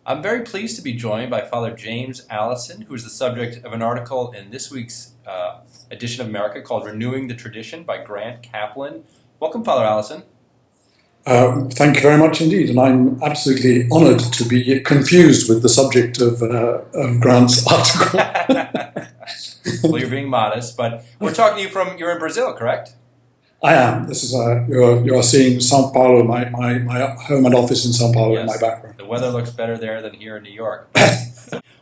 I'm very pleased to be joined by Father James Allison, who is the subject of an article in this week's edition of America called Renewing the Tradition by Grant Kaplan. Welcome, Father Allison. Thank you very much indeed, and I'm absolutely honoured to be confused with the subject of Grant's article. Well, you're being modest, but we're talking to you you're in Brazil, correct? I am. This is you're seeing São Paulo, my home and office in São Paulo, yes, in my background. The weather looks better there than here in New York.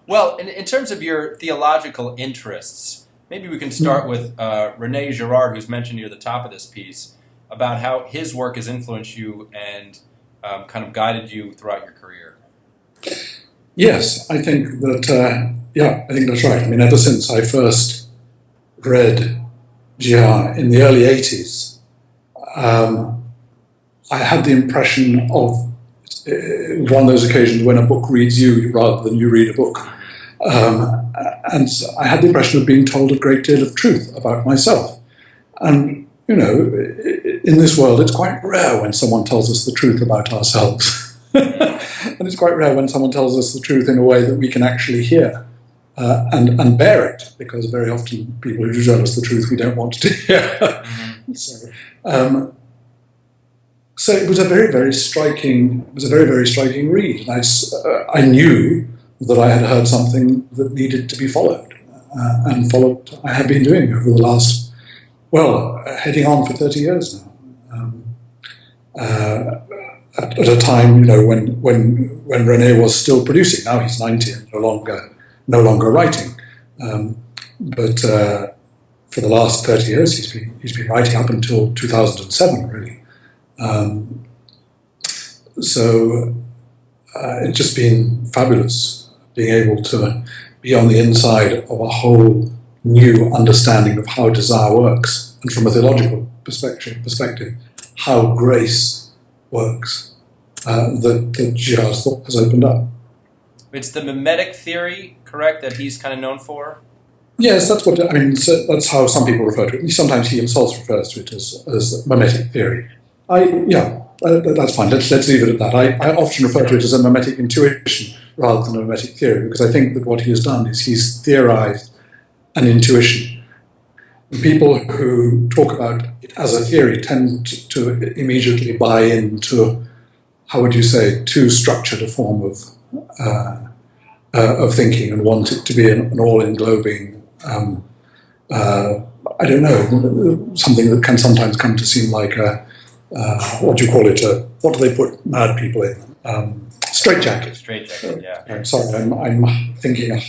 Well, in terms of your theological interests, maybe we can start with René Girard, who's mentioned near the top of this piece, about how his work has influenced you and kind of guided you throughout your career. Yes, I think that, I think that's right. I mean, ever since I first read Girard in the early 80s, I had the impression of one of those occasions when a book reads you rather than you read a book. And I had the impression of being told a great deal of truth about myself. And, you know, in this world, it's quite rare when someone tells us the truth about ourselves. And it's quite rare when someone tells us the truth in a way that we can actually hear and bear it, because very often people who do tell us the truth we don't want to hear. Mm-hmm. So it was a very, very striking read. And I knew that I had heard something that needed to be followed, and followed. I have been doing over the last, heading on for 30 years now. At a time, you know, when René was still producing. Now he's 90 and no longer writing. But for the last 30 years, he's been writing up until 2007, really. So it's just been fabulous being able to be on the inside of a whole new understanding of how desire works, and from a theological perspective, how grace works, that Girard's thought has opened up. It's the mimetic theory, correct, that he's kind of known for? Yes, that's what I mean. So that's how some people refer to it. Sometimes he himself refers to it as mimetic theory. That's fine. Let's leave it at that. I often refer to it as a mimetic intuition rather than a mimetic theory, because I think that what he has done is he's theorized an intuition. And people who talk about it as a theory tend to immediately buy into, how would you say, too structured a form of thinking, and want it to be an all-englobing, I don't know, something that can sometimes come to seem like what do you call it? What do they put mad people in? Straitjacket. Straitjacket, yeah. Sorry, I'm thinking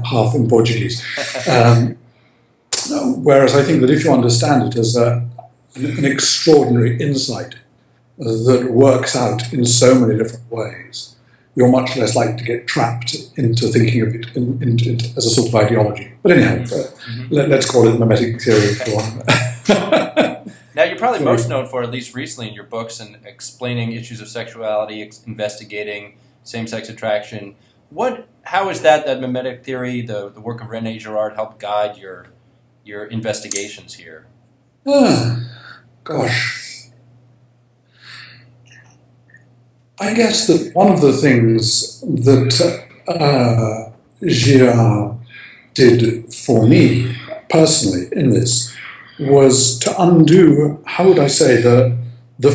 half in Portuguese. Whereas I think that if you understand it as an extraordinary insight that works out in so many different ways, you're much less likely to get trapped into thinking of it as a sort of ideology. But anyhow, let's call it mimetic theory for one. Now, you're probably most known for, at least recently in your books, and explaining issues of sexuality, investigating same-sex attraction. How is that mimetic theory, the work of René Girard, helped guide your investigations here? Gosh. I guess that one of the things that Girard did for me personally in this was to undo, how would I say, the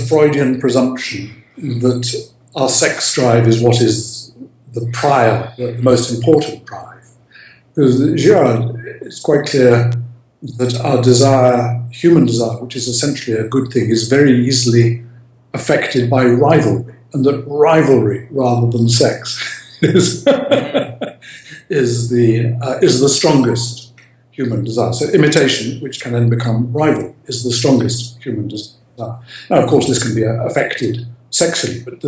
Freudian presumption that our sex drive is what is the most important drive. Because Girard, it's quite clear that our desire, human desire, which is essentially a good thing, is very easily affected by rivalry, and that rivalry, rather than sex, is the strongest human desire. So imitation, which can then become rival, is the strongest human desire. Now, of course, this can be affected sexually, but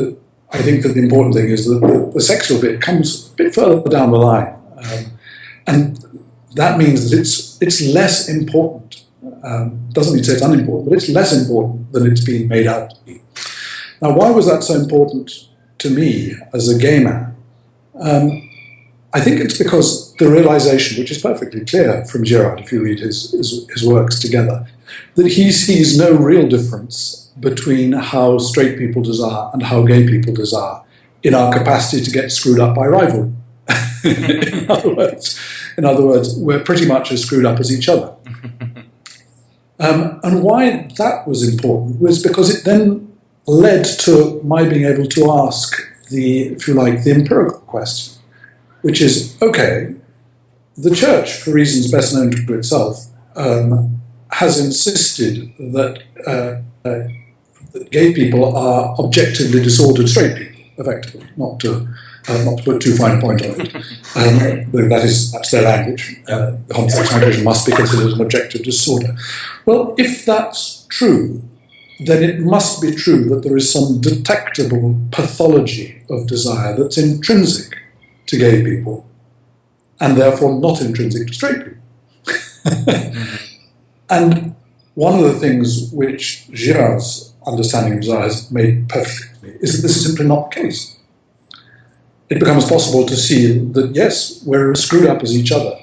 I think that the important thing is that the sexual bit comes a bit further down the line. And that means that it's less important. Doesn't mean to say it's unimportant, but it's less important than it's been made out to be. Now, why was that so important to me as a gay man? I think it's because the realization, which is perfectly clear from Girard if you read his works together, that he sees no real difference between how straight people desire and how gay people desire in our capacity to get screwed up by rivalry. In other words, we're pretty much as screwed up as each other. And why that was important was because it then led to my being able to ask if you like, the empirical question, which is, okay, the church, for reasons best known to itself, has insisted that gay people are objectively disordered straight people, effectively, not to put too fine a point on it. That's their language. Homosexuality must be considered an objective disorder. Well, if that's true, then it must be true that there is some detectable pathology of desire that's intrinsic to gay people, and therefore not intrinsic to straight people. And one of the things which Girard's understanding of desire has made perfect clear is that this is simply not the case. It becomes possible to see that, yes, we're as screwed up as each other,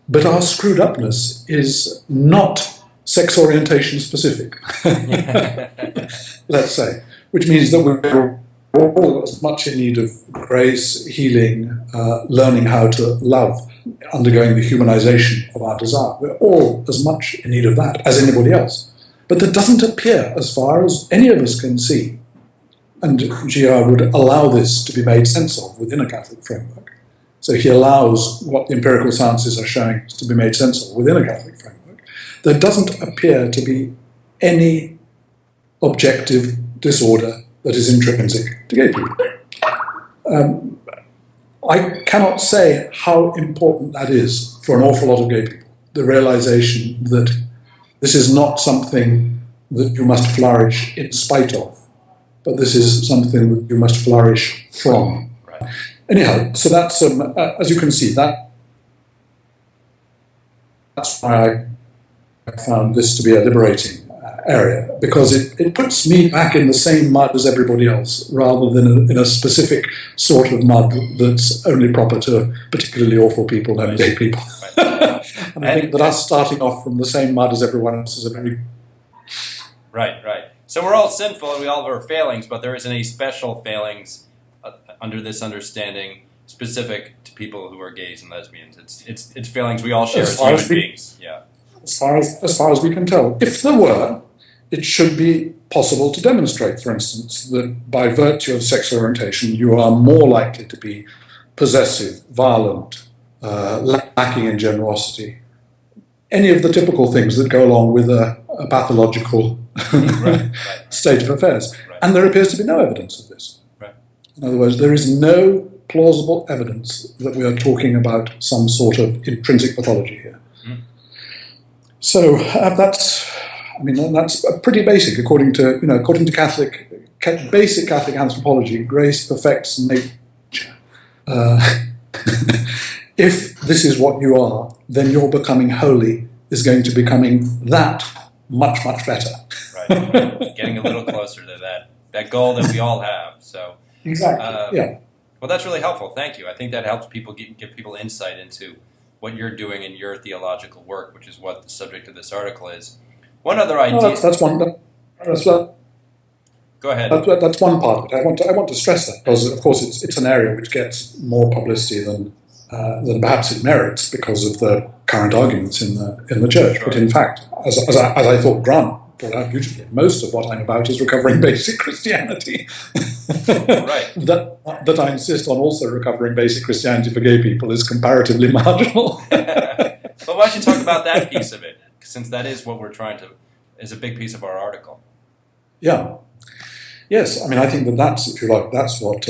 but our screwed upness is not sex orientation specific, let's say, which means that we're all as much in need of grace, healing, learning how to love, undergoing the humanization of our desire. We're all as much in need of that as anybody else. But that doesn't appear, as far as any of us can see, and Girard would allow this to be made sense of within a Catholic framework. So he allows what the empirical sciences are showing to be made sense of within a Catholic framework. There doesn't appear to be any objective disorder that is intrinsic to gay people. I cannot say how important that is for an awful lot of gay people, the realization that this is not something that you must flourish in spite of, but this is something that you must flourish from. Right. Anyhow, so that's, as you can see, that's why I found this to be a liberating area, because it puts me back in the same mud as everybody else, rather than in a specific sort of mud that's only proper to particularly awful people, namely gay people. Right. And I think that us starting off from the same mud as everyone else is a very... Right. So we're all sinful and we all have our failings, but there isn't any special failings under this understanding specific to people who are gays and lesbians. It's failings we all share as human beings. Yeah. As far as we can tell. If there were, it should be possible to demonstrate, for instance, that by virtue of sexual orientation, you are more likely to be possessive, violent, lacking in generosity, any of the typical things that go along with a pathological state of affairs. Right. And there appears to be no evidence of this. Right. In other words, there is no plausible evidence that we are talking about some sort of intrinsic pathology here. So that's pretty basic according to basic Catholic anthropology. Grace perfects nature. If this is what you are, then your becoming holy is going to becoming that much, much better. Right. Getting a little closer to that goal that we all have. So exactly. Yeah. Well, that's really helpful. Thank you. I think that helps people give people insight into what you're doing in your theological work, which is what the subject of this article is. One other idea. No, that's one. Go ahead. That's one part of it. I want to stress that because, of course, it's an area which gets more publicity than perhaps it merits because of the current arguments in the church. Sure. But in fact, as I thought Grant brought out beautifully, most of what I'm about is recovering basic Christianity. Right. That I insist on also recovering basic Christianity for gay people is comparatively marginal. But why don't you talk about that piece of it, since that is what we're is a big piece of our article. Yeah. Yes, I mean, I think that's, if you like, that's what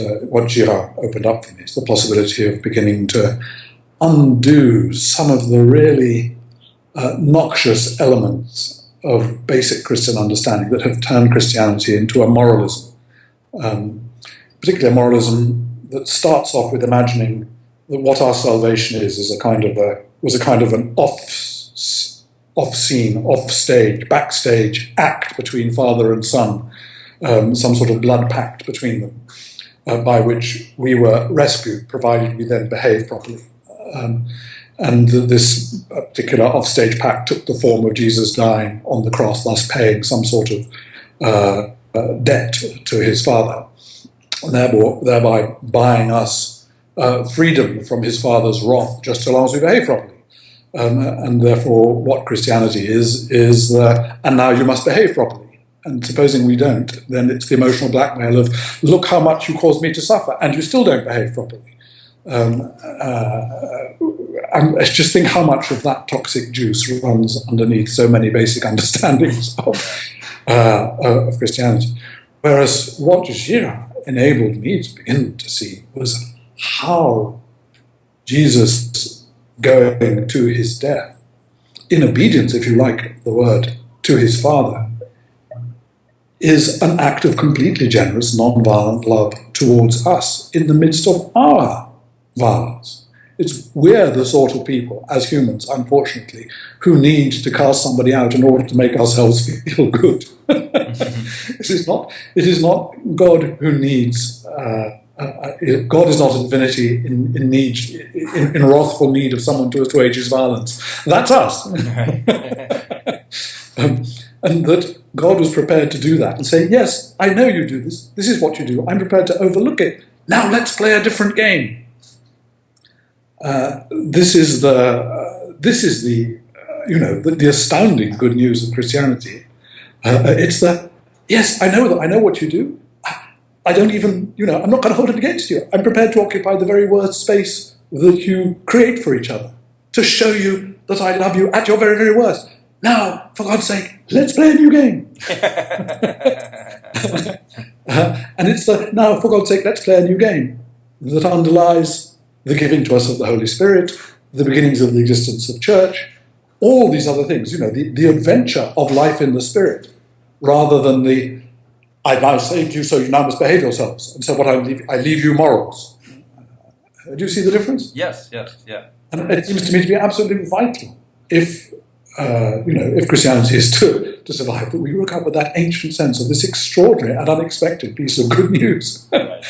Girard opened up for me. It's the possibility of beginning to undo some of the really noxious elements of basic Christian understanding that have turned Christianity into a moralism, particularly a moralism that starts off with imagining that what our salvation was a kind of an off-scene, off-stage, backstage act between father and son. Some sort of blood pact between them, by which we were rescued, provided we then behaved properly. And this particular offstage pact took the form of Jesus dying on the cross, thus paying some sort of debt to his Father. thereby buying us freedom from his father's wrath just so long as we behave properly. And therefore, what Christianity is, and now you must behave properly. And supposing we don't, then it's the emotional blackmail of, look how much you caused me to suffer, and you still don't behave properly. I just think how much of that toxic juice runs underneath so many basic understandings of Christianity. Whereas what Gira enabled me to begin to see was how Jesus going to his death, in obedience, if you like the word, to his Father, is an act of completely generous, non-violent love towards us in the midst of our violence. We're the sort of people, as humans, unfortunately, who need to cast somebody out in order to make ourselves feel good. It is not God who needs. God is not a divinity in wrathful need of someone to assuage his violence. That's us. And that God was prepared to do that and say, yes, I know you do this. This is what you do. I'm prepared to overlook it. Now let's play a different game. This is the astounding good news of Christianity. It's the, yes, I know what you do. I don't even, I'm not going to hold it against you. I'm prepared to occupy the very worst space that you create for each other to show you that I love you at your very, very worst. Now, for God's sake, let's play a new game. And it's the, now, for God's sake, let's play a new game that underlies the giving to us of the Holy Spirit, the beginnings of the existence of church, all these other things, the adventure of life in the Spirit, rather than the, I've now saved you, so you now must behave yourselves. And so what I leave you morals. Do you see the difference? Yes, yeah. And it seems to me to be absolutely vital if Christianity is to survive, that we look up with that ancient sense of this extraordinary and unexpected piece of good news. Right.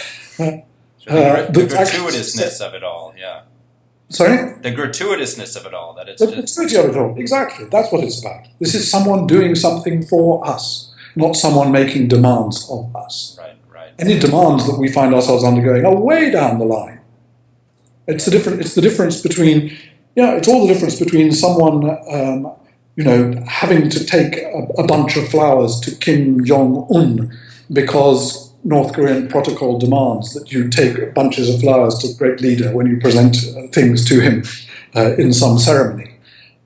The gratuitousness of it all, yeah. Sorry? The gratuitousness of it all. That it's the gratuity of it all, exactly. That's what it's about. This is someone doing something for us, not someone making demands of us. Right. Any demands that we find ourselves undergoing are way down the line. It's the difference between, it's all the difference between someone, having to take a bunch of flowers to Kim Jong-un because North Korean protocol demands that you take bunches of flowers to the great leader when you present things to him in some ceremony.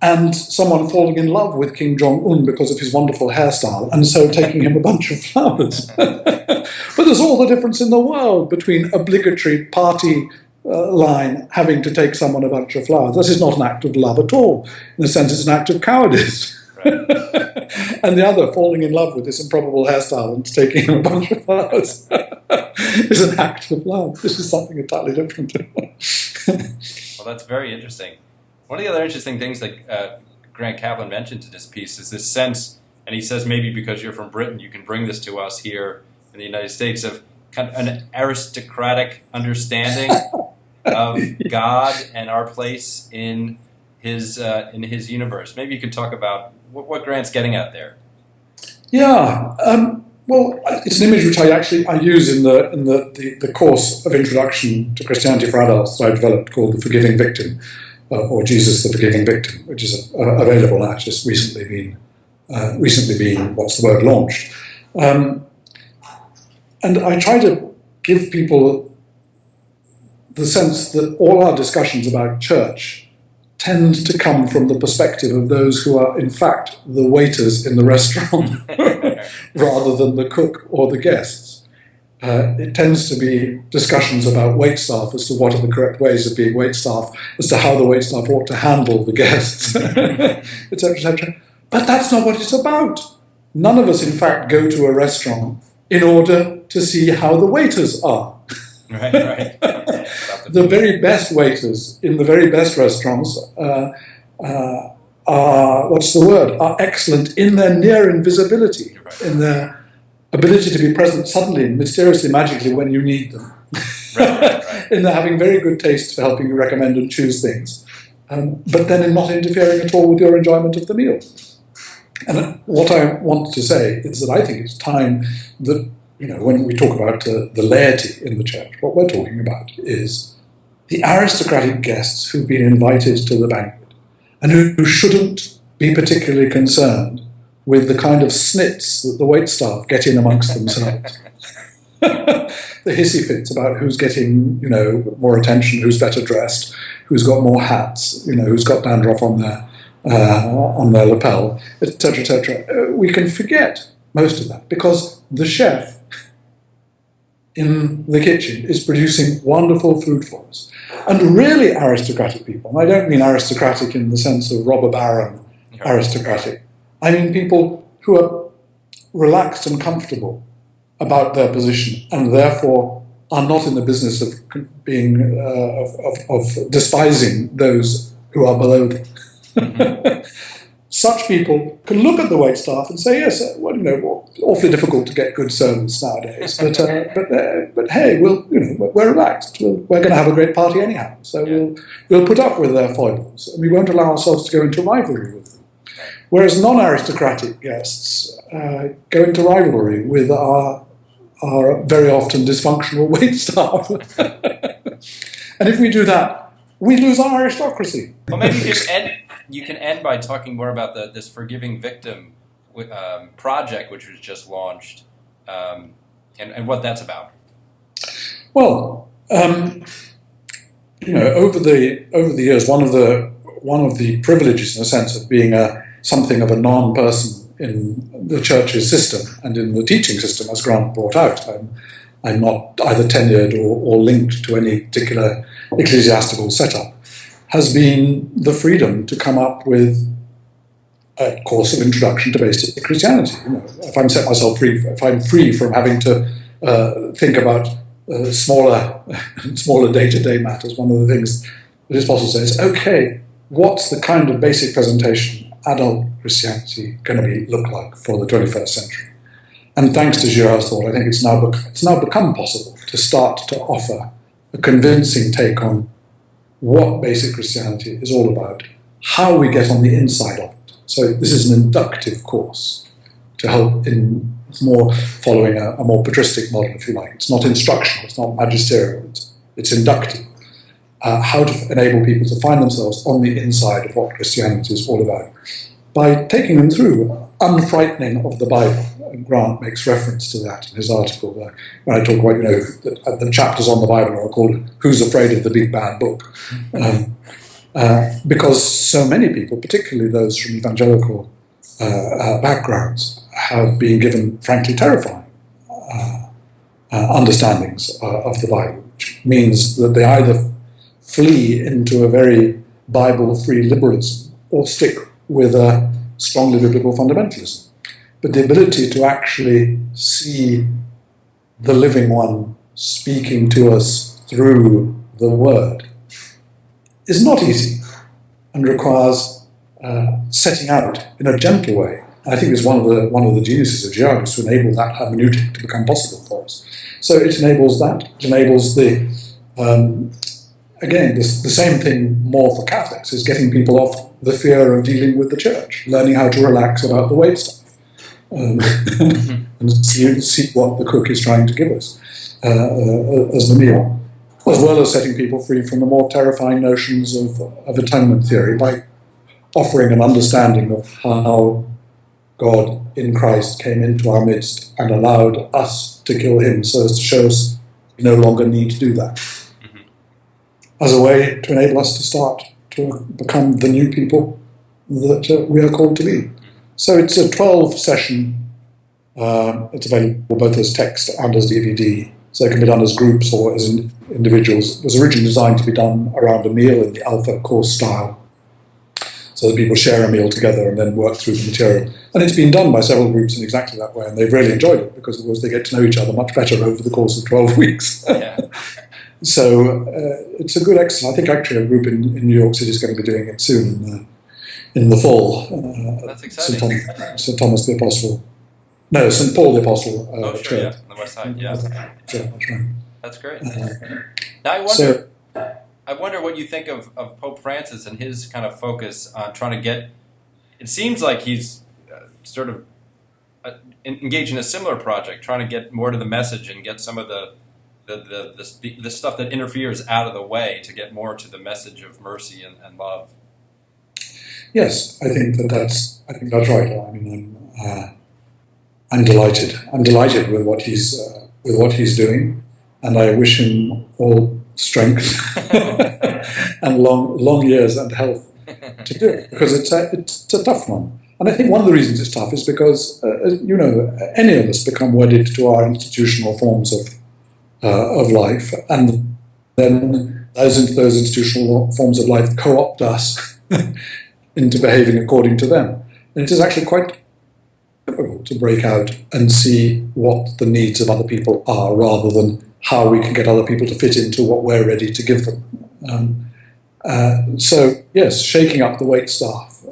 And someone falling in love with Kim Jong-un because of his wonderful hairstyle, and so taking him a bunch of flowers. But there's all the difference in the world between obligatory party line having to take someone a bunch of flowers. This is not an act of love at all. In a sense, it's an act of cowardice. Right. And the other, falling in love with this improbable hairstyle and taking him a bunch of flowers, is an act of love. This is something entirely different. Well, that's very interesting. One of the other interesting things that Grant Kaplan mentioned to this piece is this sense, and he says maybe because you're from Britain, you can bring this to us here in the United States, of kind of an aristocratic understanding of God and our place in his universe. Maybe you could talk about what Grant's getting at there. Yeah, well, it's an image which I use in the course of Introduction to Christianity for Adults that I developed, called The Forgiving Victim, or Jesus the Forgiving Victim, which is available now. It's just recently been launched. And I try to give people the sense that all our discussions about church tend to come from the perspective of those who are, in fact, the waiters in the restaurant rather than the cook or the guests. It tends to be discussions about waitstaff as to what are the correct ways of being waitstaff, as to how the waitstaff ought to handle the guests, etc., etc. But that's not what it's about. None of us, in fact, go to a restaurant in order to see how the waiters are. Right. The very best waiters in the very best restaurants are excellent in their near invisibility, in their ability to be present suddenly, mysteriously, magically when you need them. Right. In their having very good taste for helping you recommend and choose things, but then in not interfering at all with your enjoyment of the meal. And what I want to say is that I think it's time that when we talk about the laity in the church, what we're talking about is the aristocratic guests who've been invited to the banquet and who shouldn't be particularly concerned with the kind of snits that the waitstaff get in amongst themselves. The hissy fits about who's getting, more attention, who's better dressed, who's got more hats, who's got dandruff on their lapel, etc., etc. We can forget most of that because the chef in the kitchen is producing wonderful food for us. And really aristocratic people, and I don't mean aristocratic in the sense of robber baron aristocratic, I mean people who are relaxed and comfortable about their position and therefore are not in the business of being of despising those who are below them. Mm-hmm. Such people can look at the waitstaff and say, yes, awfully difficult to get good service nowadays, but hey, we're relaxed. We're going to have a great party anyhow, so we'll put up with their foibles, and we won't allow ourselves to go into rivalry with them. Whereas non-aristocratic guests go into rivalry with our very often dysfunctional waitstaff. And if we do that, we lose our aristocracy. Well, maybe you can end by talking more about this Forgiving Victim project, which was just launched, and what that's about. Well, over the years, one of the privileges, in a sense, of being something of a non-person in the church's system and in the teaching system, as Grant brought out. I'm not either tenured or linked to any particular ecclesiastical setup, has been the freedom to come up with a course of introduction to basic Christianity. If I'm set myself free, if I'm free from having to think about smaller day-to-day matters, one of the things that his apostle says, okay, what's the kind of basic presentation adult Christianity going to look like for the 21st century? And thanks to Girard's thought, I think it's now become possible to start to offer a convincing take on what basic Christianity is all about, how we get on the inside of it. So this is an inductive course to help in more following a more patristic model, if you like. It's not instructional, it's not magisterial, it's inductive. How to enable people to find themselves on the inside of what Christianity is all about by taking them through unfrightening of the Bible. And Grant makes reference to that in his article when I talk about, that the chapters on the Bible are called Who's Afraid of the Big Bad Book? Because so many people, particularly those from evangelical backgrounds, have been given, frankly, terrifying understandings of the Bible, which means that they either flee into a very Bible-free liberalism or stick with a strongly biblical fundamentalism. But the ability to actually see the living one speaking to us through the word is not easy and requires setting out in a gentle way. And I think it's one of the geniuses of Girard to enable that hermeneutic to become possible for us. So it enables that. It enables again, the same thing more for Catholics is getting people off the fear of dealing with the church, learning how to relax about the waitstaff. And see what the cook is trying to give us as the meal, as well as setting people free from the more terrifying notions of atonement theory by offering an understanding of how God in Christ came into our midst and allowed us to kill him so as to show us we no longer need to do that. Mm-hmm. As a way to enable us to start to become the new people that we are called to be. So it's a 12-session, it's available both as text and as DVD, so it can be done as groups or as individuals. It was originally designed to be done around a meal in the Alpha course style, so that people share a meal together and then work through the material. And it's been done by several groups in exactly that way, and they've really enjoyed it because, of course, they get to know each other much better over the course of 12 weeks. Yeah. So it's a good exercise. I think actually a group in New York City is going to be doing it soon in the fall. That's exciting. St. Thomas the Apostle. No, St. Paul the Apostle. Sure, yeah, on the west side, yeah. Yeah, that's right. That's great. Now I wonder what you think of Pope Francis and his kind of focus on trying to get. It seems like he's sort of engage in a similar project, trying to get more to the message and get some of the stuff that interferes out of the way to get more to the message of mercy and love. Yes, I think I think that's right. I mean, I'm delighted. I'm delighted with what he's doing, and I wish him all strength and long years and health to do it, because it's a tough one. And I think one of the reasons it's tough is because any of us become wedded to our institutional forms of life, and then those institutional forms of life co-opt us into behaving according to them. And it is actually quite difficult to break out and see what the needs of other people are, rather than how we can get other people to fit into what we're ready to give them. So yes, shaking up the wait staff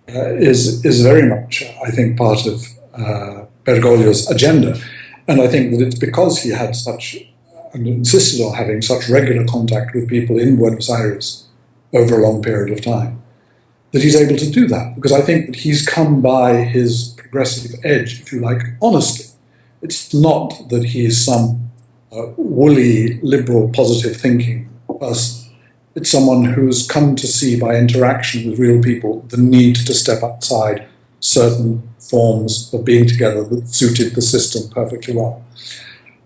is very much, I think, part of Bergoglio's agenda. And I think that it's because he had and insisted on having such regular contact with people in Buenos Aires over a long period of time, that he's able to do that. Because I think that he's come by his progressive edge, if you like, honestly. It's not that he is some woolly, liberal, positive thinking person. It's someone who's come to see, by interaction with real people, the need to step outside certain forms of being together that suited the system perfectly well.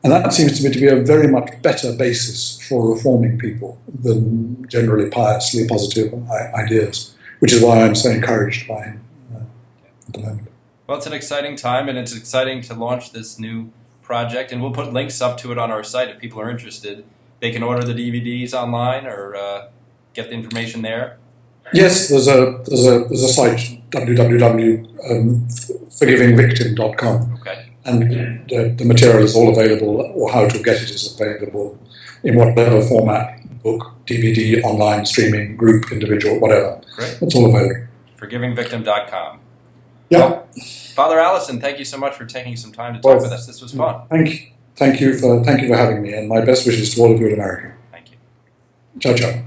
And that seems to me to be a very much better basis for reforming people than generally piously positive ideas, which is why I'm so encouraged by him at the moment. Well, it's an exciting time, and it's exciting to launch this new project, and we'll put links up to it on our site if people are interested. They can order the DVDs online or get the information there. Yes, there's a site, www.forgivingvictim.com. Okay. And the material is all available, or how to get it is available in whatever format: book, DVD, online, streaming, group, individual, whatever. Great. It's all available. Forgivingvictim.com. Yeah. Well, Father Alison, thank you so much for taking some time to talk with us. This was fun. Thank you for having me, and my best wishes to all of you in America. Thank you. Ciao, ciao.